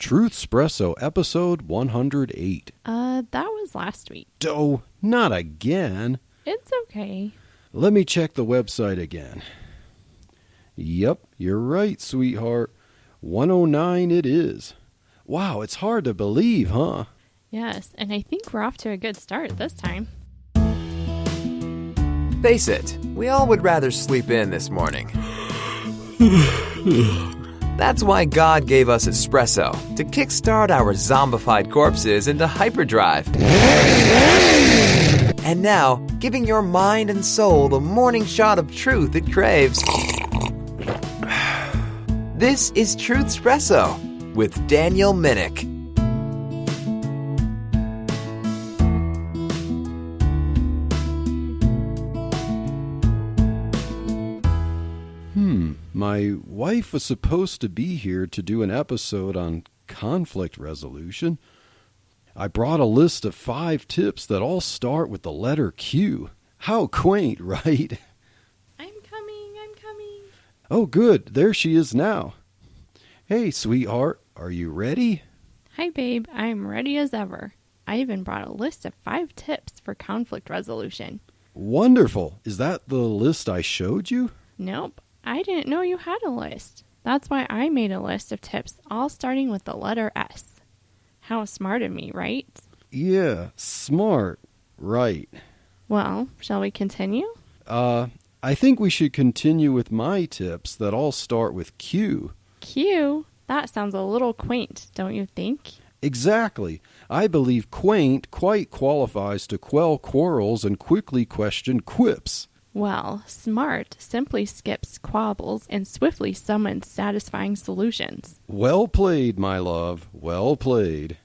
Truth Espresso, episode 108. That was last week. Oh, not again. It's okay. Let me check the website again. Yep, you're right, sweetheart. 109 it is. Wow, it's hard to believe, huh? Yes, and I think we're off to a good start this time. Face it, we all would rather sleep in this morning. That's why God gave us espresso, to kickstart our zombified corpses into hyperdrive. And now, giving your mind and soul the morning shot of truth it craves. This is Truth Espresso with Daniel Minnick. My wife was supposed to be here to do an episode on conflict resolution. I brought a list of 5 tips that all start with the letter Q. How quaint, right? I'm coming. Oh, good. There she is now. Hey, sweetheart, are you ready? Hi, babe. I'm ready as ever. I even brought a list of 5 tips for conflict resolution. Wonderful. Is that the list I showed you? Nope. I didn't know you had a list. That's why I made a list of tips, all starting with the letter S. How smart of me, right? Yeah, smart. Right. Well, shall we continue? I think we should continue with my tips that all start with Q. Q? That sounds a little quaint, don't you think? Exactly. I believe quaint quite qualifies to quell quarrels and quickly question quips. Well, smart simply skips quabbles and swiftly summons satisfying solutions. Well played, my love. Well played.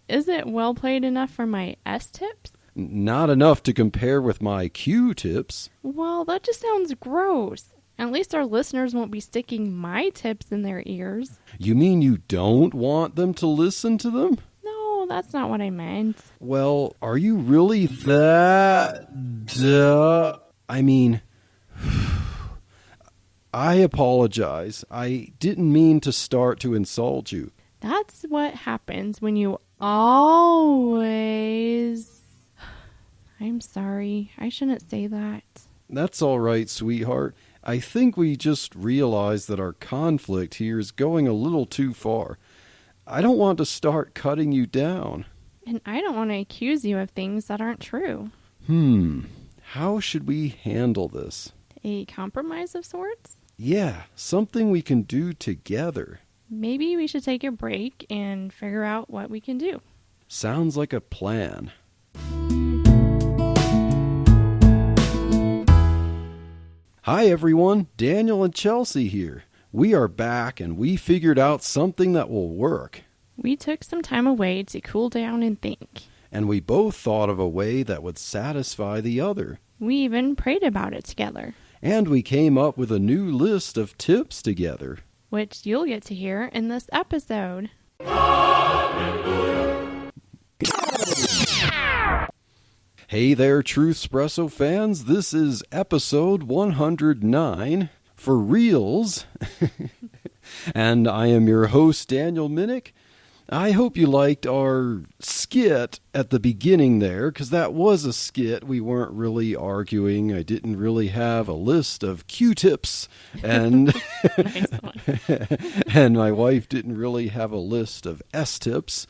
Is it well played enough for my S tips? Not enough to compare with my Q tips. Well, that just sounds gross. At least our listeners won't be sticking my tips in their ears. You mean you don't want them to listen to them? No, that's not what I meant. Well, are you really that I mean, I apologize. I didn't mean to start to insult you. That's what happens when you always... I'm sorry. I shouldn't say that. That's all right, sweetheart. I think we just realized that our conflict here is going a little too far. I don't want to start cutting you down. And I don't want to accuse you of things that aren't true. How should we handle this? A compromise of sorts? Yeah, something we can do together. Maybe we should take a break and figure out what we can do. Sounds like a plan. Hi everyone, Daniel and Chelsea here. We are back and we figured out something that will work. We took some time away to cool down and think. And we both thought of a way that would satisfy the other. We even prayed about it together. And we came up with a new list of tips together. Which you'll get to hear in this episode. Hey there, Truth Espresso fans. This is episode 109 for reals. And I am your host, Daniel Minnick. I hope you liked our skit at the beginning there, because that was a skit. We weren't really arguing. I didn't really have a list of Q-tips, and and my wife didn't really have a list of S-tips.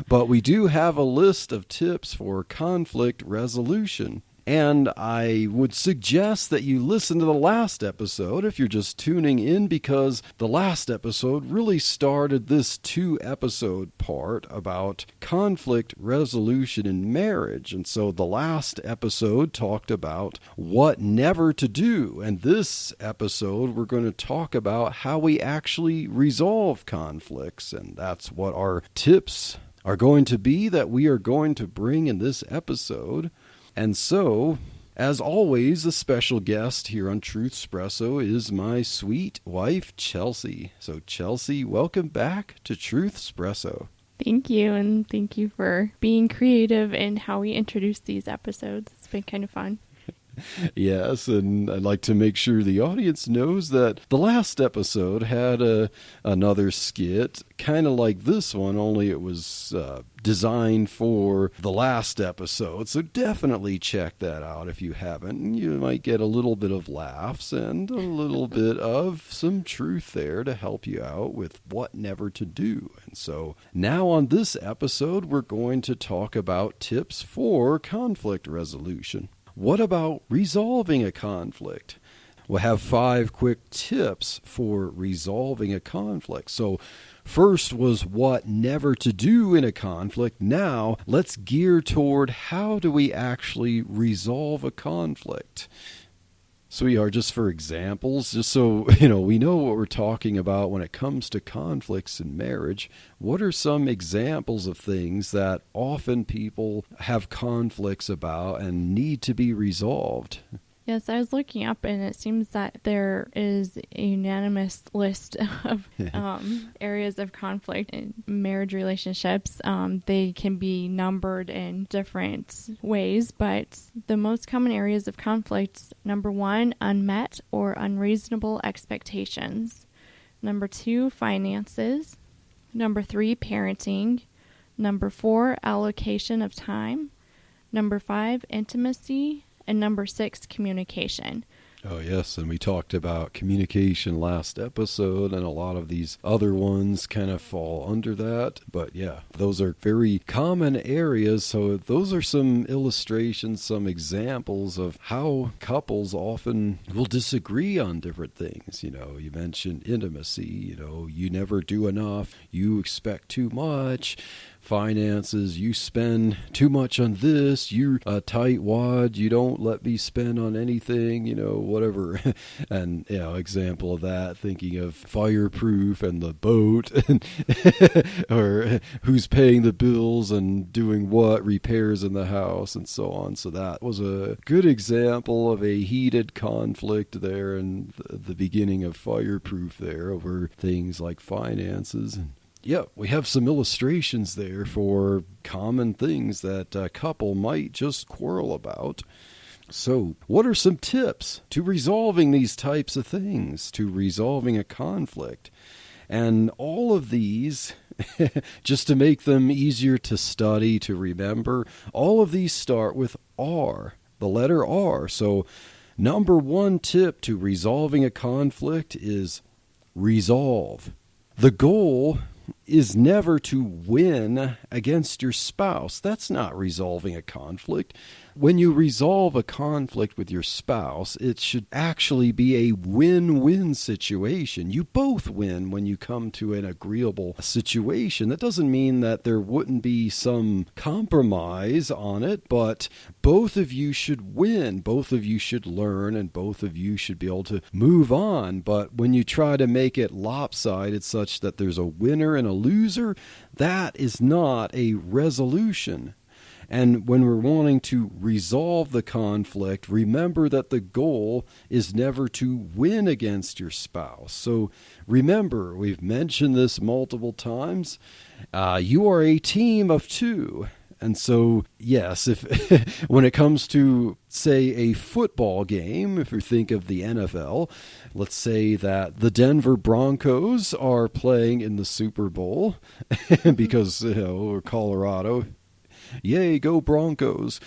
But we do have a list of tips for conflict resolution. And I would suggest that you listen to the last episode if you're just tuning in, because the last episode really started this 2-episode part about conflict resolution in marriage. And so the last episode talked about what never to do. And this episode, we're going to talk about how we actually resolve conflicts. And that's what our tips are going to be that we are going to bring in this episode. And so, as always, a special guest here on Truth Espresso is my sweet wife, Chelsea. So, Chelsea, welcome back to Truth Espresso. Thank you, and thank you for being creative in how we introduce these episodes. It's been kind of fun. Yes, and I'd like to make sure the audience knows that the last episode had another skit, kind of like this one, only it was designed for the last episode. So definitely check that out if you haven't. You might get a little bit of laughs and a little bit of some truth there to help you out with what never to do. And so now on this episode, we're going to talk about tips for conflict resolution. What about resolving a conflict? We'll have 5 quick tips for resolving a conflict. So first was what never to do in a conflict. Now let's gear toward how do we actually resolve a conflict. Sweetheart, just for examples, just so we know what we're talking about when it comes to conflicts in marriage, what are some examples of things that often people have conflicts about and need to be resolved? Yes, I was looking up, and it seems that there is a unanimous list of areas of conflict in marriage relationships. They can be numbered in different ways, but the most common areas of conflict, number 1, unmet or unreasonable expectations. Number 2, finances. Number 3, parenting. Number 4, allocation of time. Number 5, intimacy. And number 6, communication. Oh, yes, and we talked about communication last episode, and a lot of these other ones kind of fall under that. But yeah, those are very common areas. So those are some illustrations, some examples of how couples often will disagree on different things. You mentioned intimacy, you never do enough, you expect too much. Finances, you spend too much on this, you're a tightwad, you don't let me spend on anything, whatever. And, example of that, thinking of fireproof and the boat, and or who's paying the bills and doing what, repairs in the house, and so on. So that was a good example of a heated conflict there in the beginning of fireproof there over things like finances. Yeah, we have some illustrations there for common things that a couple might just quarrel about. So, what are some tips to resolving these types of things, to resolving a conflict? And all of these, just to make them easier to study, to remember, all of these start with R, the letter R. So, number 1 tip to resolving a conflict is resolve. The goal is never to win against your spouse. That's not resolving a conflict. When you resolve a conflict with your spouse, it should actually be a win-win situation. You both win when you come to an agreeable situation. That doesn't mean that there wouldn't be some compromise on it, but both of you should win. Both of you should learn, and both of you should be able to move on. But when you try to make it lopsided such that there's a winner and a loser, that is not a resolution. And when we're wanting to resolve the conflict, remember that the goal is never to win against your spouse. So remember, we've mentioned this multiple times, you are a team of 2. And so, yes, if when it comes to, say, a football game, if you think of the NFL, let's say that the Denver Broncos are playing in the Super Bowl because, or Colorado. Yay, go Broncos.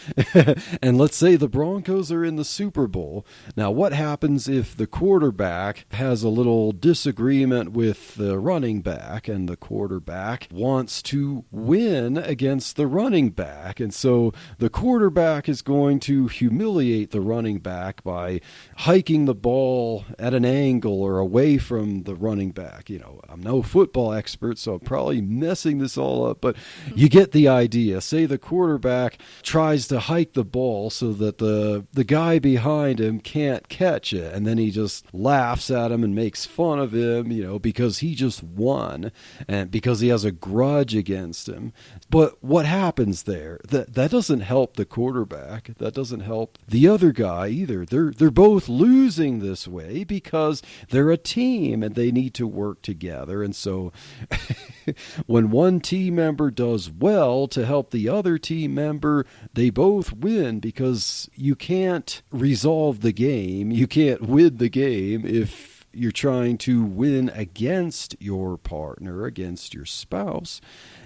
And let's say the Broncos are in the Super Bowl. Now, what happens if the quarterback has a little disagreement with the running back, and the quarterback wants to win against the running back? And so the quarterback is going to humiliate the running back by hiking the ball at an angle or away from the running back. I'm no football expert, so I'm probably messing this all up, but you get the idea. Say the quarterback tries to hike the ball so that the guy behind him can't catch it, and then he just laughs at him and makes fun of him, because he just won and because he has a grudge against him. But what happens there? That doesn't help the quarterback. That doesn't help the other guy either. They're both losing this way because they're a team and they need to work together. And so When one team member does well to help the other team member, they both win, because you can't resolve the game. You can't win the game if you're trying to win against your partner, against your spouse.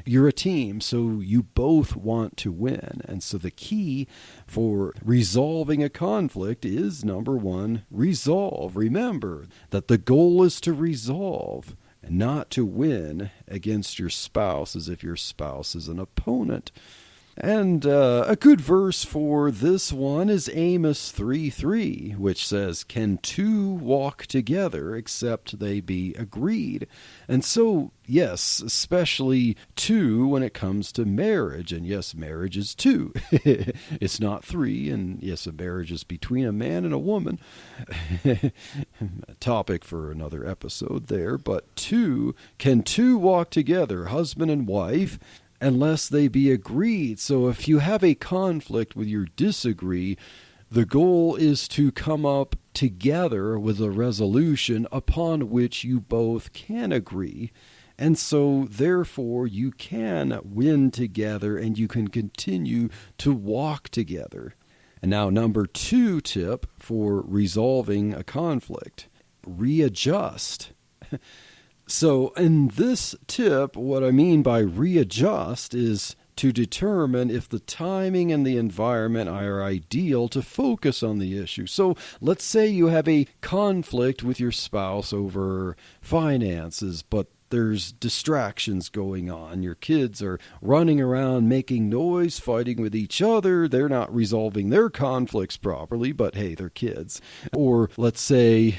You're a team, so you both want to win. And so the key for resolving a conflict is, number one, resolve. Remember that the goal is to resolve and not to win against your spouse as if your spouse is an opponent. And a good verse for this one is Amos 3:3, which says, "Can two walk together except they be agreed?" And so, yes, especially two when it comes to marriage. And yes, marriage is two. It's not three. And yes, a marriage is between a man and a woman. A topic for another episode there. But can two walk together, husband and wife, unless they be agreed? So if you have a conflict with your disagree, the goal is to come up together with a resolution upon which you both can agree. And so therefore you can win together and you can continue to walk together. And now, number 2 tip for resolving a conflict: readjust. So in this tip, what I mean by readjust is to determine if the timing and the environment are ideal to focus on the issue. So let's say you have a conflict with your spouse over finances, but there's distractions going on. Your kids are running around making noise, fighting with each other. They're not resolving their conflicts properly, but hey, they're kids. Or let's say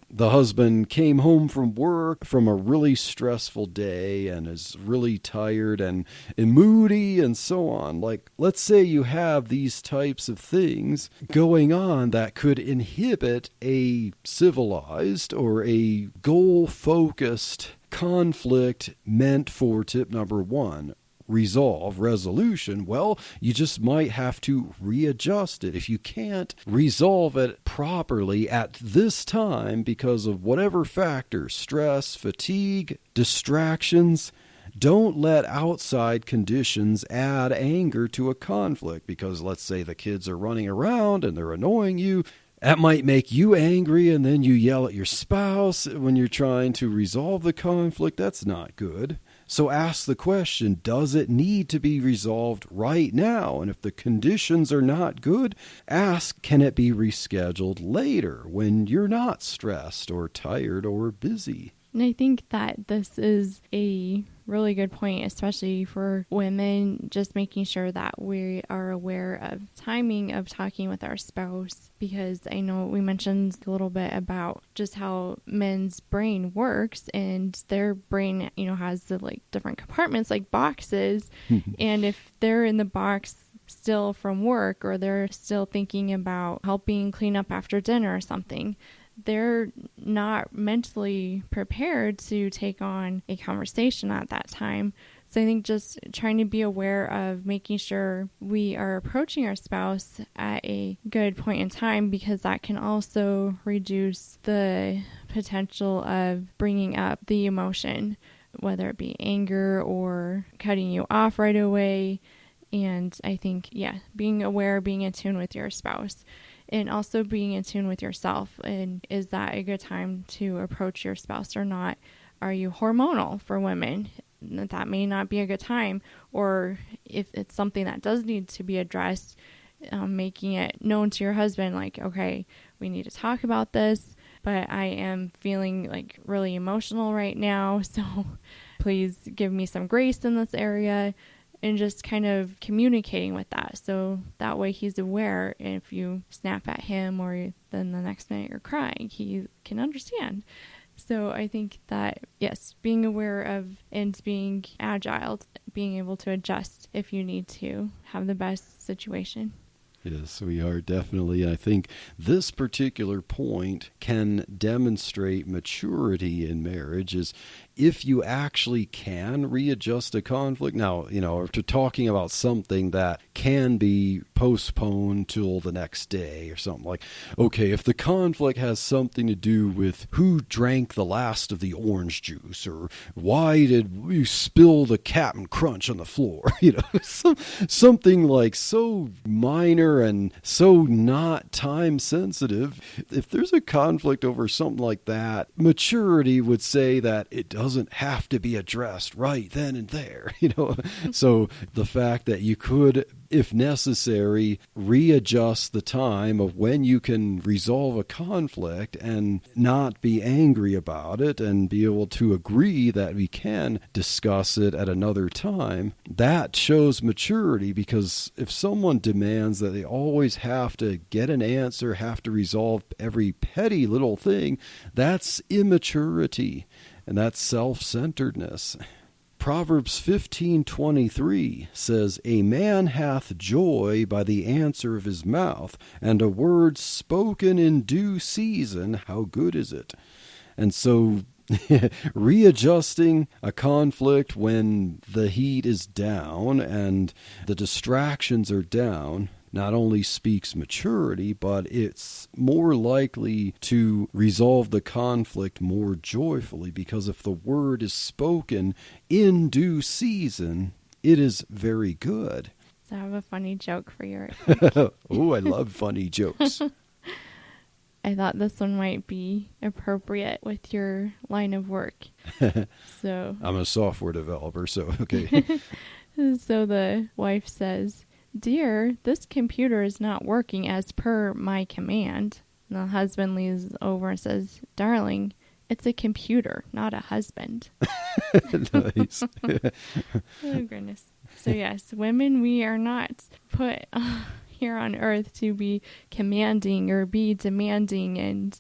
the husband came home from work from a really stressful day and is really tired and moody and so on. Like, let's say you have these types of things going on that could inhibit a civilized or a goal-focused conflict meant for tip number 1. Resolution. Well, you just might have to readjust it. If you can't resolve it properly at this time because of whatever factors, stress, fatigue, distractions, don't let outside conditions add anger to a conflict. Because let's say the kids are running around and they're annoying you. That might make you angry, and then you yell at your spouse when you're trying to resolve the conflict. That's not good. So ask the question, does it need to be resolved right now? And if the conditions are not good, ask, can it be rescheduled later when you're not stressed or tired or busy? And I think that this is a really good point, especially for women, just making sure that we are aware of timing of talking with our spouse, because I know we mentioned a little bit about just how men's brain works, and their brain, has the different compartments like boxes. And if they're in the box still from work, or they're still thinking about helping clean up after dinner or something, they're not mentally prepared to take on a conversation at that time. So I think just trying to be aware of making sure we are approaching our spouse at a good point in time, because that can also reduce the potential of bringing up the emotion, whether it be anger or cutting you off right away. And I think, being aware, being in tune with your spouse. And also being in tune with yourself. And is that a good time to approach your spouse or not? Are you hormonal for women? That may not be a good time. Or if it's something that does need to be addressed, making it known to your husband, like, okay, we need to talk about this, but I am feeling really emotional right now. So please give me some grace in this area. And just kind of communicating with that. So that way he's aware. If you snap at him or then the next minute you're crying, he can understand. So I think that, yes, being aware of and being agile, being able to adjust if you need to have the best situation. Yes, we are definitely. I think this particular point can demonstrate maturity in marriage, is if you actually can readjust a conflict, now, if you're talking about something that can be postponed till the next day or something like, okay, if the conflict has something to do with who drank the last of the orange juice, or why did you spill the Cap'n Crunch on the floor, something like so minor and so not time sensitive. If there's a conflict over something like that, maturity would say that it doesn't have to be addressed right then and there, So the fact that you could, if necessary, readjust the time of when you can resolve a conflict and not be angry about it and be able to agree that we can discuss it at another time, that shows maturity. Because if someone demands that they always have to get an answer, have to resolve every petty little thing, that's immaturity, and that's self-centeredness. Proverbs 15:23 says, "A man hath joy by the answer of his mouth, and a word spoken in due season, how good is it?" And so readjusting a conflict when the heat is down and the distractions are down not only speaks maturity, but it's more likely to resolve the conflict more joyfully, because if the word is spoken in due season, it is very good. So I have a funny joke for you. Oh, I love funny jokes. I thought this one might be appropriate with your line of work. So I'm a software developer, so okay. So the wife says, "Dear, this computer is not working as per my command." And the husband leans over and says, "Darling, it's a computer, not a husband." Nice. Oh, goodness. So yes, women, we are not put here on earth to be commanding or be demanding, and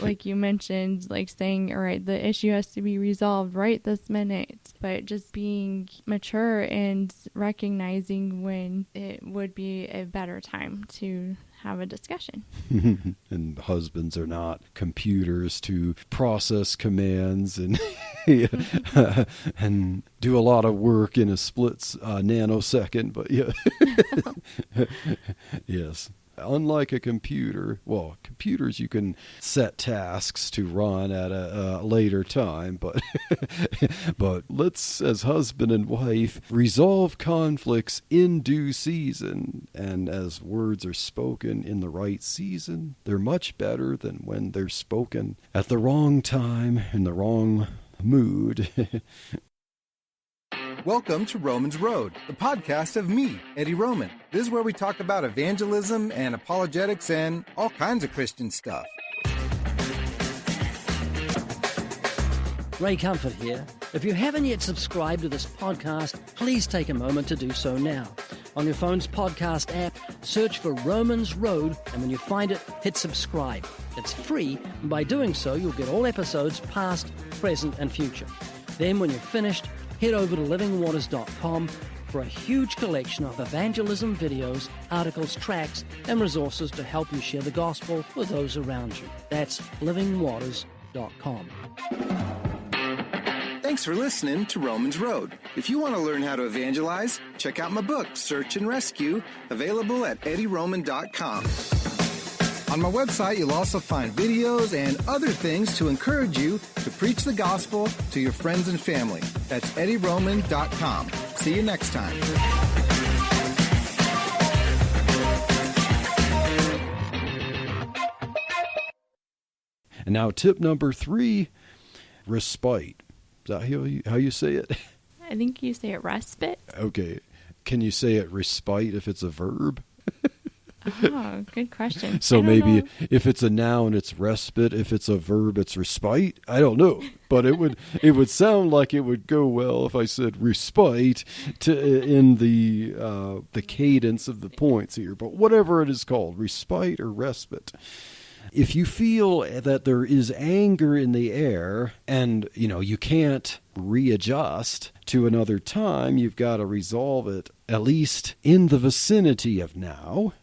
like you mentioned, like saying, all right, the issue has to be resolved right this minute, but just being mature and recognizing when it would be a better time to have a discussion. And husbands are not computers to process commands and and do a lot of work in a split nanosecond. But yeah, yes. Unlike a computer, well, computers you can set tasks to run at a later time, but but let's, as husband and wife, resolve conflicts in due season, and as words are spoken in the right season, they're much better than when they're spoken at the wrong time, in the wrong mood. Welcome to Romans Road, the podcast of me, Eddie Roman. This is where we talk about evangelism and apologetics and all kinds of Christian stuff. Ray Comfort here. If you haven't yet subscribed to this podcast, please take a moment to do so now. On your phone's podcast app, search for Romans Road, and when you find it, hit subscribe. It's free, and by doing so, you'll get all episodes past, present, and future. Then, when you're finished, head over to livingwaters.com for a huge collection of evangelism videos, articles, tracts, and resources to help you share the gospel with those around you. That's livingwaters.com. Thanks for listening to Romans Road. If you want to learn how to evangelize, check out my book, Search and Rescue, available at eddieroman.com. On my website, you'll also find videos and other things to encourage you to preach the gospel to your friends and family. That's eddieroman.com. See you next time. And now tip number 3, respite. Is that how you say it? I think you say it respite. Okay. Can you say it respite if it's a verb? Oh, good question. So maybe if it's a noun, it's respite. If it's a verb, it's respite. I don't know, but it would sound like it would go well if I said respite in the cadence of the points here. But whatever it is called, respite or respite. If you feel that there is anger in the air and, you can't readjust to another time, you've got to resolve it at least in the vicinity of now.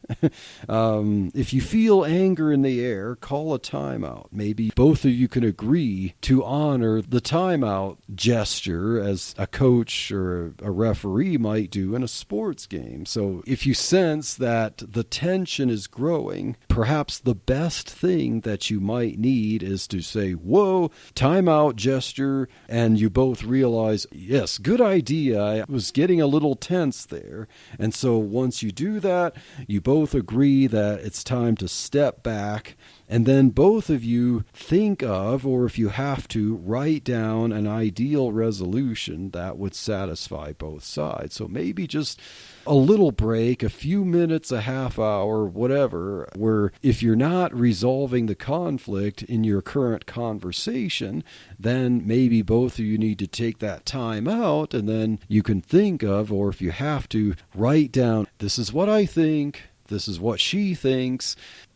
If you feel anger in the air, call a timeout. Maybe both of you can agree to honor the timeout gesture as a coach or a referee might do in a sports game. So if you sense that the tension is growing, perhaps the best thing that you might need is to say, whoa, timeout gesture, and you both realize, yes, good idea. I was getting a little tense there. And so once you do that, you both agree that it's time to step back, and then both of you think of, or if you have to, write down an ideal resolution that would satisfy both sides. So maybe just a little break, a few minutes, a half hour, whatever, where if you're not resolving the conflict in your current conversation, then maybe both of you need to take that time out, and then you can think of, or if you have to, write down, this is what I think, this is what she thinks.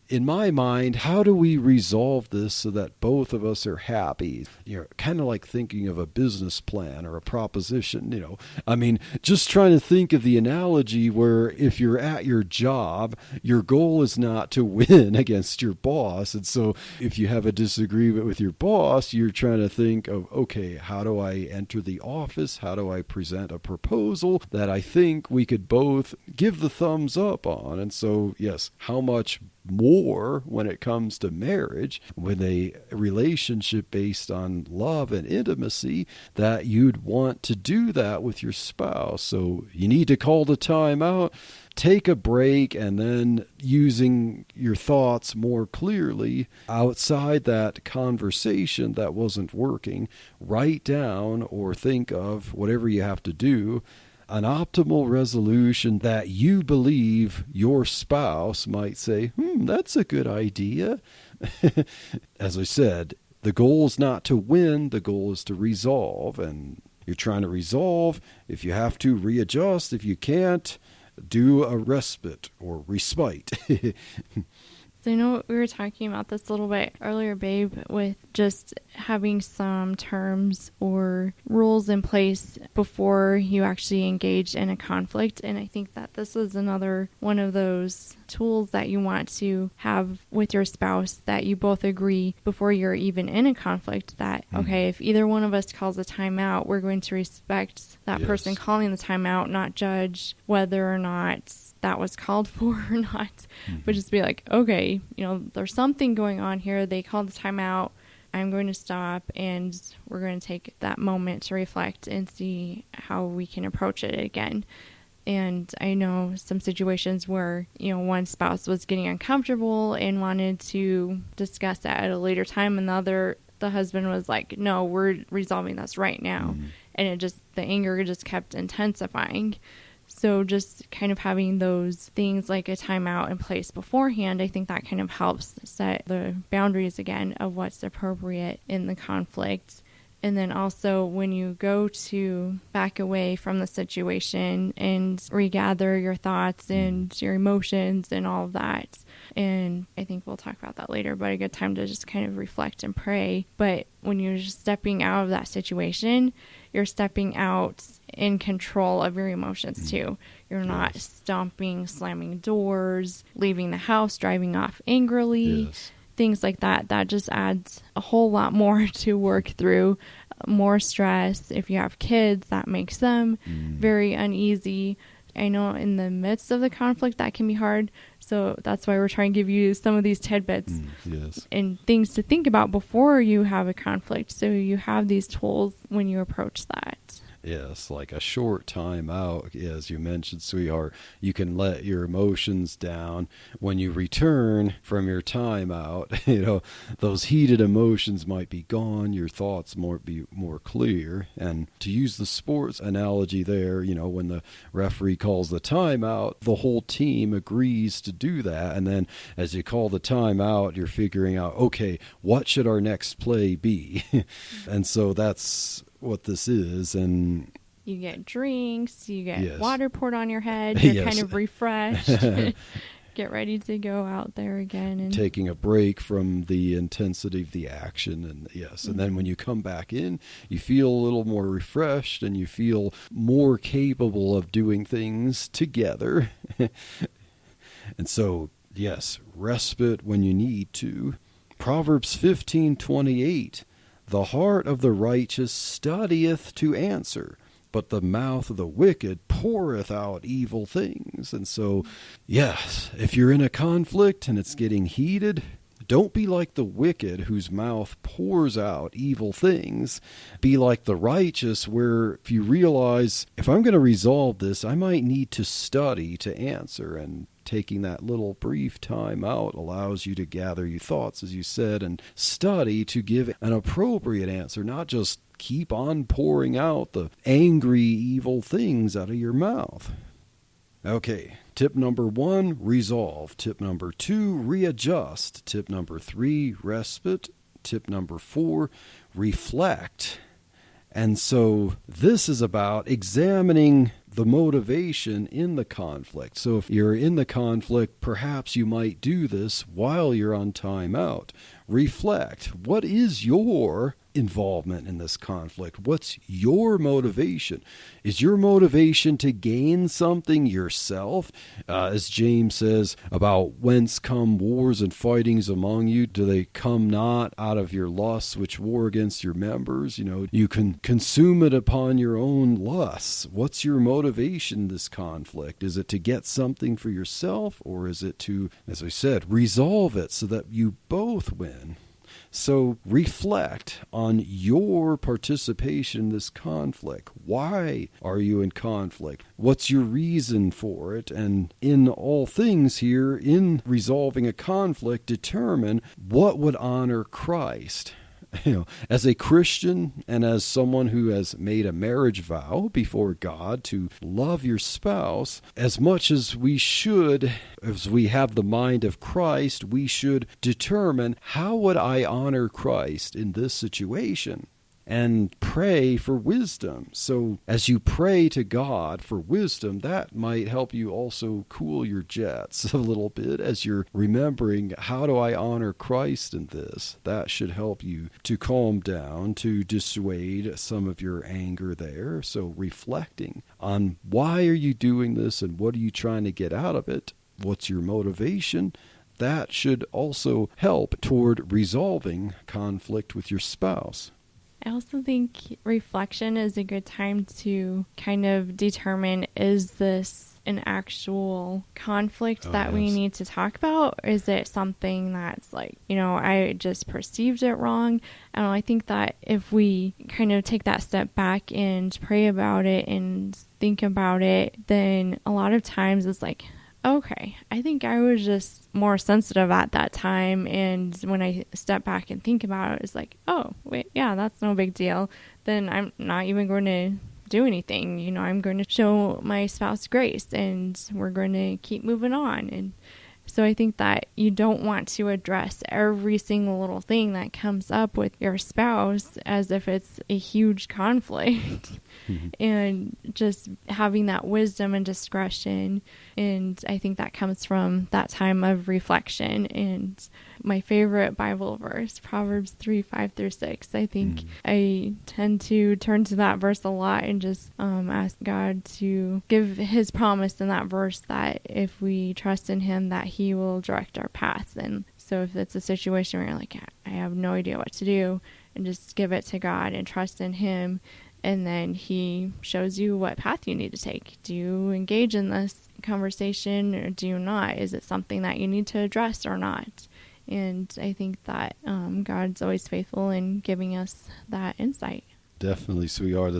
In my mind, how do we resolve this so that both of us are happy? You're kind of like thinking of a business plan or a proposition, I mean, just trying to think of the analogy where if you're at your job, your goal is not to win against your boss. And so if you have a disagreement with your boss, you're trying to think of, okay, how do I enter the office? How do I present a proposal that I think we could both give the thumbs up on? And so, yes, how much more when it comes to marriage, with a relationship based on love and intimacy, that you'd want to do that with your spouse. So you need to call the time out, take a break, and then using your thoughts more clearly outside that conversation that wasn't working, write down or think of whatever you have to do, an optimal resolution that you believe your spouse might say, that's a good idea. As I said, the goal is not to win, the goal is to resolve. And you're trying to resolve. If you have to, readjust. If you can't, do a respite or respite. So I know we were talking about this a little bit earlier, babe, with just having some terms or rules in place before you actually engage in a conflict. And I think that this is another one of those tools that you want to have with your spouse, that you both agree before you're even in a conflict that, okay, if either one of us calls a timeout, we're going to respect that person calling the timeout, not judge whether or not that was called for or not, but just be like, okay, there's something going on here. They called the timeout. I'm going to stop, and we're going to take that moment to reflect and see how we can approach it again. And I know some situations where, one spouse was getting uncomfortable and wanted to discuss that at a later time, and the husband was like, no, we're resolving this right now. And the anger just kept intensifying. So just kind of having those things like a timeout in place beforehand, I think that kind of helps set the boundaries again of what's appropriate in the conflict. And then also when you go to back away from the situation and regather your thoughts and your emotions and all of that. And I think we'll talk about that later, but a good time to just kind of reflect and pray. But when you're just stepping out of that situation, you're stepping out in control of your emotions too. You're not stomping, slamming doors, leaving the house, driving off angrily. Things like that. That just adds a whole lot more to work through, more stress. If you have kids, that makes them very uneasy. I know in the midst of the conflict, that can be hard. So that's why we're trying to give you some of these tidbits and things to think about before you have a conflict. So you have these tools when you approach that. Yes, like a short time out, as you mentioned, sweetheart. You can let your emotions down. When you return from your time out, those heated emotions might be gone. Your thoughts be more clear. And to use the sports analogy there, when the referee calls the timeout, the whole team agrees to do that. And then as you call the timeout, you're figuring out, okay, what should our next play be? And so that's what this is. And you get drinks, you get water poured on your head, you're kind of refreshed. get ready to go out there again. And taking a break from the intensity of the action. And yes, and then when you come back in, you feel a little more refreshed and you feel more capable of doing things together. And so, yes, respite when you need to. Proverbs 15:28, the heart of the righteous studieth to answer, but the mouth of the wicked poureth out evil things. And so, yes, if you're in a conflict and it's getting heated, don't be like the wicked whose mouth pours out evil things. Be like the righteous, where if you realize, if I'm going to resolve this, I might need to study to answer. And taking that little brief time out allows you to gather your thoughts, as you said, and study to give an appropriate answer, not just keep on pouring out the angry, evil things out of your mouth. Okay, tip number 1, resolve. Tip number 2, readjust. Tip number 3, respite. Tip number 4, reflect. And so this is about examining the motivation in the conflict. So if you're in the conflict, perhaps you might do this while you're on timeout. Reflect. What is your involvement in this conflict? What's your motivation? Is your motivation to gain something yourself? As James says about whence come wars and fightings among you? Do they come not out of your lusts which war against your members? You know, you can consume it upon your own lusts. What's your motivation in this conflict? Is it to get something for yourself, or is it to, as I said, resolve it so that you both win? So reflect on your participation in this conflict. Why are you in conflict? What's your reason for it? And in all things here, in resolving a conflict, determine what would honor Christ. You know, as a Christian and as someone who has made a marriage vow before God to love your spouse, as much as we should, as we have the mind of Christ, we should determine, how would I honor Christ in this situation? And pray for wisdom. So as you pray to God for wisdom, that might help you also cool your jets a little bit as you're remembering, how do I honor Christ in this? That should help you to calm down, to dissuade some of your anger there. So reflecting on, why are you doing this and what are you trying to get out of it? What's your motivation? That should also help toward resolving conflict with your spouse. I also think reflection is a good time to kind of determine, is this an actual conflict that we need to talk about? Or is it something that's like, I just perceived it wrong? And I think that if we kind of take that step back and pray about it and think about it, then a lot of times it's like, okay, I think I was just more sensitive at that time. And when I step back and think about it, it's like, oh, wait, yeah, that's no big deal. Then I'm not even going to do anything. I'm going to show my spouse grace and we're going to keep moving on. And so I think that you don't want to address every single little thing that comes up with your spouse as if it's a huge conflict. And just having that wisdom and discretion. And I think that comes from that time of reflection. And my favorite Bible verse, Proverbs 3:5-6. I think I tend to turn to that verse a lot and just ask God to give his promise in that verse that if we trust in him, that he will direct our paths. And so if it's a situation where you're like, I have no idea what to do, and just give it to God and trust in him. And then he shows you what path you need to take. Do you engage in this conversation or do you not? Is it something that you need to address or not? And I think that God's always faithful in giving us that insight. Definitely, sweetheart.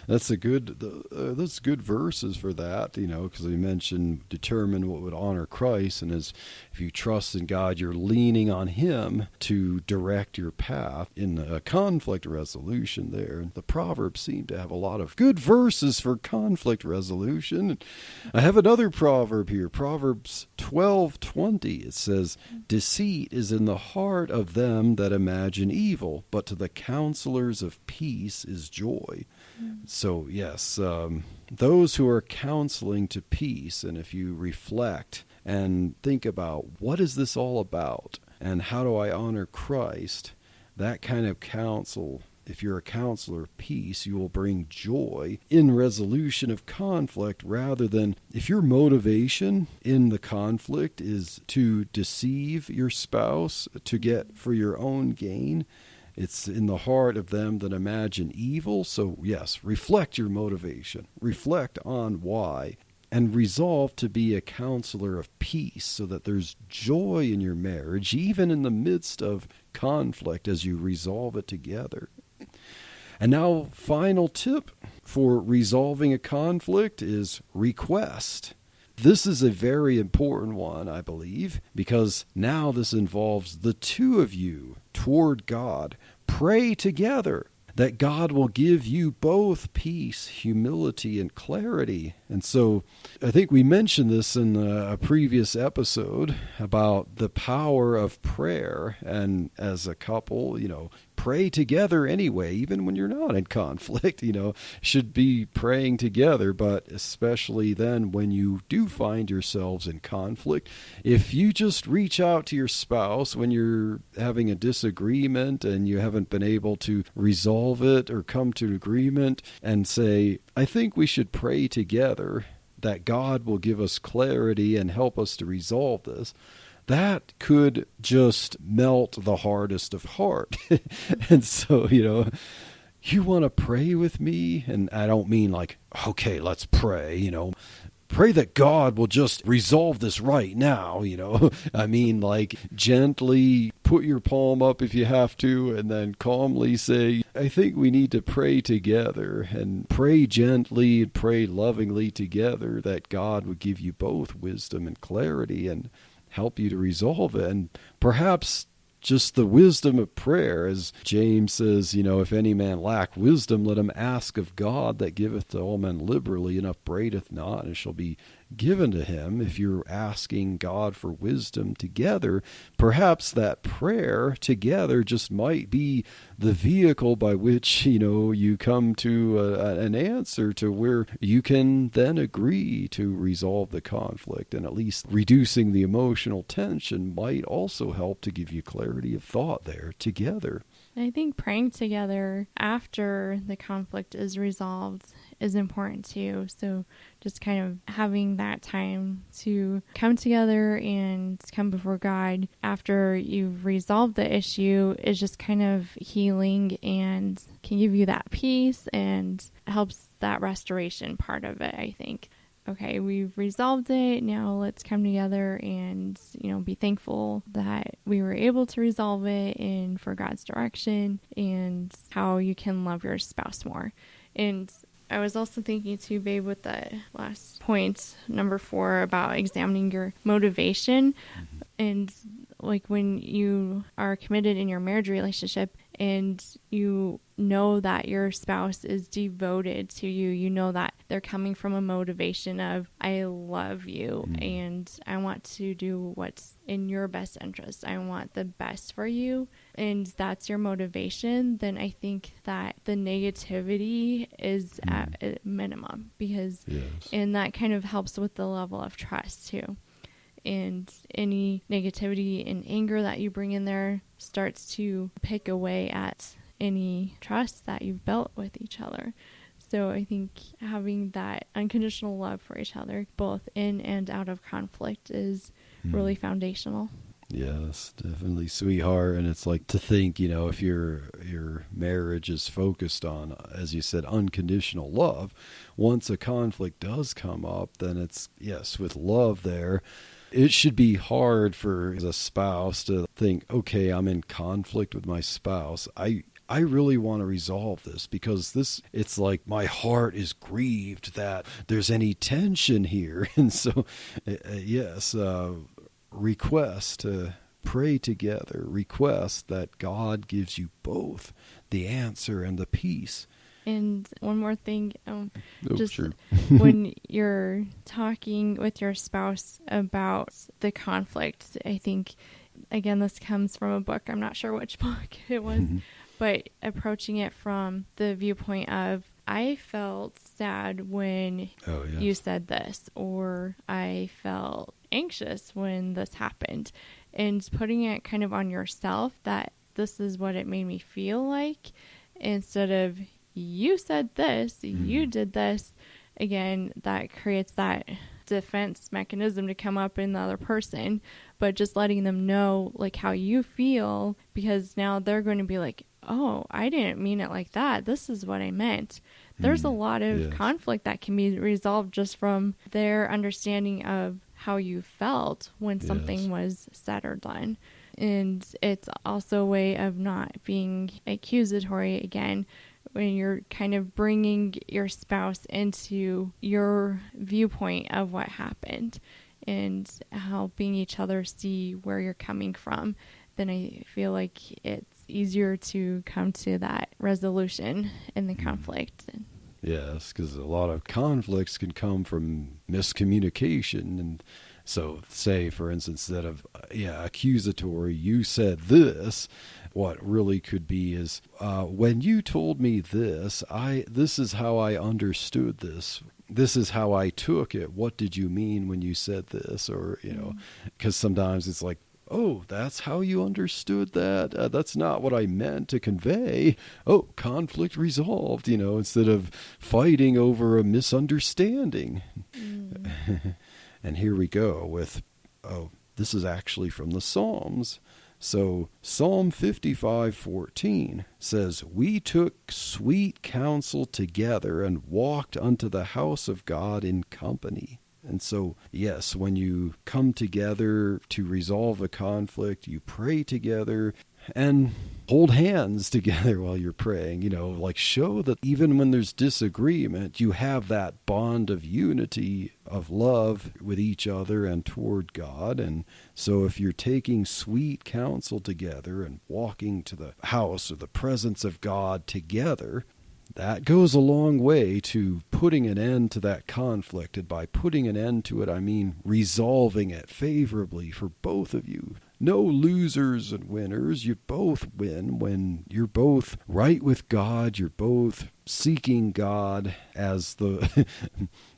That's good verses for that, because we mentioned determine what would honor Christ, and if you trust in God, you're leaning on him to direct your path in a conflict resolution there. The Proverbs seem to have a lot of good verses for conflict resolution. I have another proverb here, Proverbs 12:20. It says, deceit is in the heart of them that imagine evil, but to the counselors of peace is joy. So yes, those who are counseling to peace, and if you reflect and think about, what is this all about? And how do I honor Christ? That kind of counsel, if you're a counselor of peace, you will bring joy in resolution of conflict, rather than if your motivation in the conflict is to deceive your spouse, to get for your own gain. It's in the heart of them that imagine evil. So yes, reflect your motivation. Reflect on why. And resolve to be a counselor of peace, so that there's joy in your marriage, even in the midst of conflict, as you resolve it together. And now, final tip for resolving a conflict is request. This is a very important one, I believe, because now this involves the two of you toward God. Pray together that God will give you both peace, humility, and clarity. And so I think we mentioned this in a previous episode about the power of prayer. And as a couple, pray together anyway, even when you're not in conflict, should be praying together. But especially then when you do find yourselves in conflict, if you just reach out to your spouse when you're having a disagreement and you haven't been able to resolve it or come to agreement, and say, I think we should pray together that God will give us clarity and help us to resolve this, that could just melt the hardest of heart. And so, you want to pray with me? And I don't mean like, okay, let's pray, pray that God will just resolve this right now, I mean, like, gently put your palm up if you have to, and then calmly say, I think we need to pray together, and pray gently and pray lovingly together that God would give you both wisdom and clarity and help you to resolve it. And perhaps just the wisdom of prayer, as James says, if any man lack wisdom, let him ask of God that giveth to all men liberally, and upbraideth not, and it shall be given to him. If you're asking God for wisdom together, perhaps that prayer together just might be the vehicle by which, you come to an answer to where you can then agree to resolve the conflict. And at least reducing the emotional tension might also help to give you clarity of thought there together. I think praying together after the conflict is resolved is important too. So just kind of having that time to come together and come before God after you've resolved the issue is just kind of healing and can give you that peace and helps that restoration part of it, I think. Okay, we've resolved it. Now let's come together and, be thankful that we were able to resolve it and for God's direction and how you can love your spouse more. And I was also thinking too, babe, with that last point, number 4, about examining your motivation. And like when you are committed in your marriage relationship and you know that your spouse is devoted to you, you know that they're coming from a motivation of, I love you and I want to do what's in your best interest. I want the best for you. And that's your motivation. Then I think that the negativity is at a minimum and that kind of helps with the level of trust too. And any negativity and anger that you bring in there starts to pick away at any trust that you've built with each other. So I think having that unconditional love for each other, both in and out of conflict, is really foundational. Yes, definitely, sweetheart. And it's like to think, if your marriage is focused on, as you said, unconditional love, once a conflict does come up, then it's, yes, with love there. It should be hard for a spouse to think, okay, I'm in conflict with my spouse. I really want to resolve this because it's like my heart is grieved that there's any tension here. And so, yes, request to pray together, request that God gives you both the answer and the peace. And one more thing, Sure. When you're talking with your spouse about the conflict, I think, again, this comes from a book. I'm not sure which book it was, but approaching it from the viewpoint of I felt sad when Oh, yes. you said this, or I felt anxious when this happened. And putting it kind of on yourself that this is what it made me feel like, instead of you said this, you did this. Again, that creates that defense mechanism to come up in the other person, but just letting them know like how you feel, because now they're going to be like, oh, I didn't mean it like that. This is what I meant. There's a lot of conflict that can be resolved just from their understanding of how you felt when something was said or done. And it's also a way of not being accusatory again, when you're kind of bringing your spouse into your viewpoint of what happened and helping each other see where you're coming from, then I feel like it's easier to come to that resolution in the conflict. Yes, because a lot of conflicts can come from miscommunication. And so, say, for instance, instead of, accusatory, you said this, what really could be is, when you told me this, this is how I understood this. This is how I took it. What did you mean when you said this? Or, because sometimes it's like, oh, that's how you understood that? That's not what I meant to convey. Oh, conflict resolved, instead of fighting over a misunderstanding. And here we go with, this is actually from the Psalms. So Psalm 55:14 says, "We took sweet counsel together and walked unto the house of God in company." And so, yes, when you come together to resolve a conflict, you pray together and hold hands together while you're praying, like show that even when there's disagreement, you have that bond of unity, of love with each other and toward God. And so if you're taking sweet counsel together and walking to the house or the presence of God together, that goes a long way to putting an end to that conflict. And by putting an end to it, I mean resolving it favorably for both of you. No losers and winners. You both win when you're both right with God. You're both seeking God as the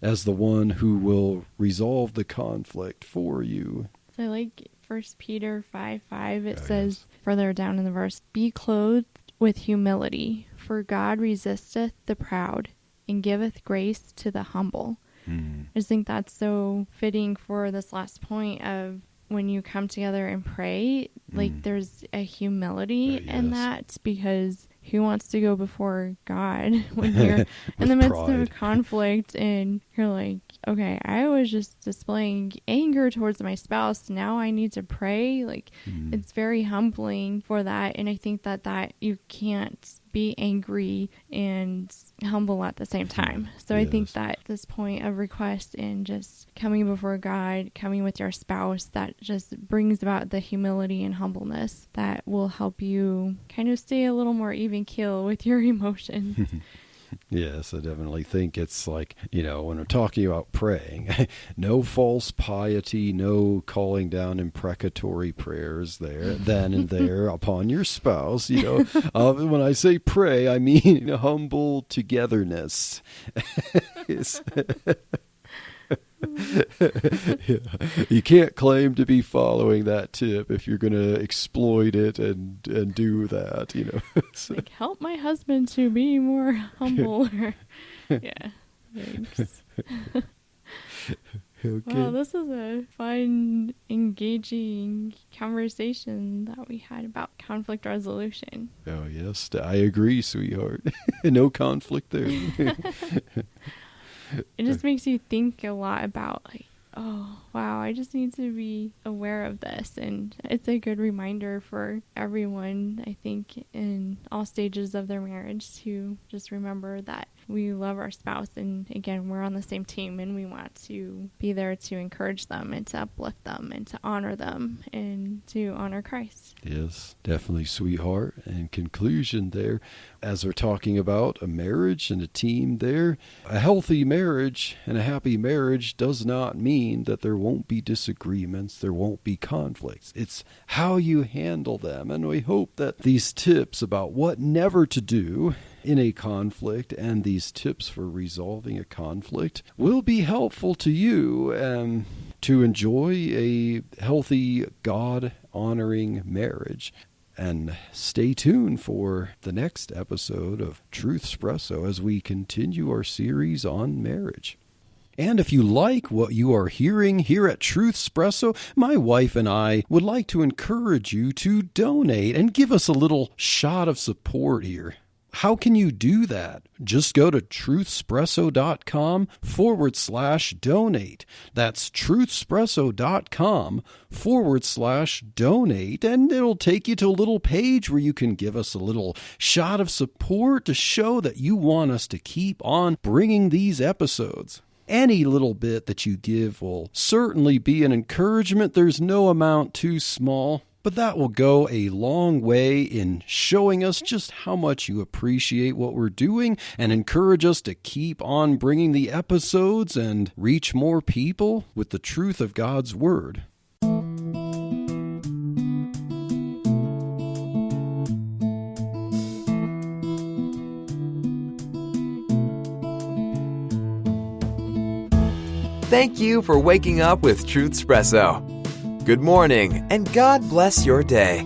as the one who will resolve the conflict for you. So I like 1 Peter 5:5. It says further down in the verse, "Be clothed with humility, for God resisteth the proud and giveth grace to the humble." I just think that's so fitting for this last point of when you come together and pray, like there's a humility in that, because who wants to go before God when you're in the midst of a conflict and you're like, okay, I was just displaying anger towards my spouse. Now I need to pray. Like it's very humbling for that. And I think that you can't be angry and humble at the same time. So I think that this point of request and just coming before God, coming with your spouse, that just brings about the humility and humbleness that will help you kind of stay a little more even keel with your emotions. Yes, I definitely think it's like, when we're talking about praying, no false piety, no calling down imprecatory prayers then and there upon your spouse. When I say pray, I mean humble togetherness. You can't claim to be following that tip if you're going to exploit it and do that, So. Like, help my husband to be more humble. Yeah, thanks. Okay. Well, this is a fun, engaging conversation that we had about conflict resolution. Oh, yes, I agree, sweetheart. No conflict there. It just makes you think a lot about, like, oh, wow, I just need to be aware of this. And it's a good reminder for everyone, I think, in all stages of their marriage, to just remember that we love our spouse. And again, we're on the same team, and we want to be there to encourage them and to uplift them and to honor them and to honor Christ. Yes, definitely, sweetheart. And conclusion there, as we're talking about a marriage and a team there, a healthy marriage and a happy marriage does not mean that there won't be disagreements, there won't be conflicts. It's how you handle them. And we hope that these tips about what never to do in a conflict, and these tips for resolving a conflict will be helpful to you to enjoy a healthy, God-honoring marriage. And stay tuned for the next episode of Truth Espresso as we continue our series on marriage. And if you like what you are hearing here at Truth Espresso, my wife and I would like to encourage you to donate and give us a little shot of support here. How can you do that? Just go to truthespresso.com/donate. That's truthespresso.com/donate. And it'll take you to a little page where you can give us a little shot of support to show that you want us to keep on bringing these episodes. Any little bit that you give will certainly be an encouragement. There's no amount too small. But that will go a long way in showing us just how much you appreciate what we're doing and encourage us to keep on bringing the episodes and reach more people with the truth of God's Word. Thank you for waking up with Truth Espresso. Good morning, and God bless your day.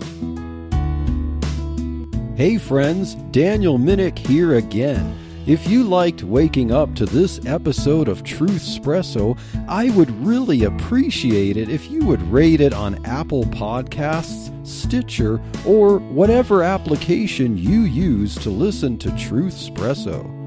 Hey friends, Daniel Minnick here again. If you liked waking up to this episode of Truth Espresso, I would really appreciate it if you would rate it on Apple Podcasts, Stitcher, or whatever application you use to listen to Truth Espresso.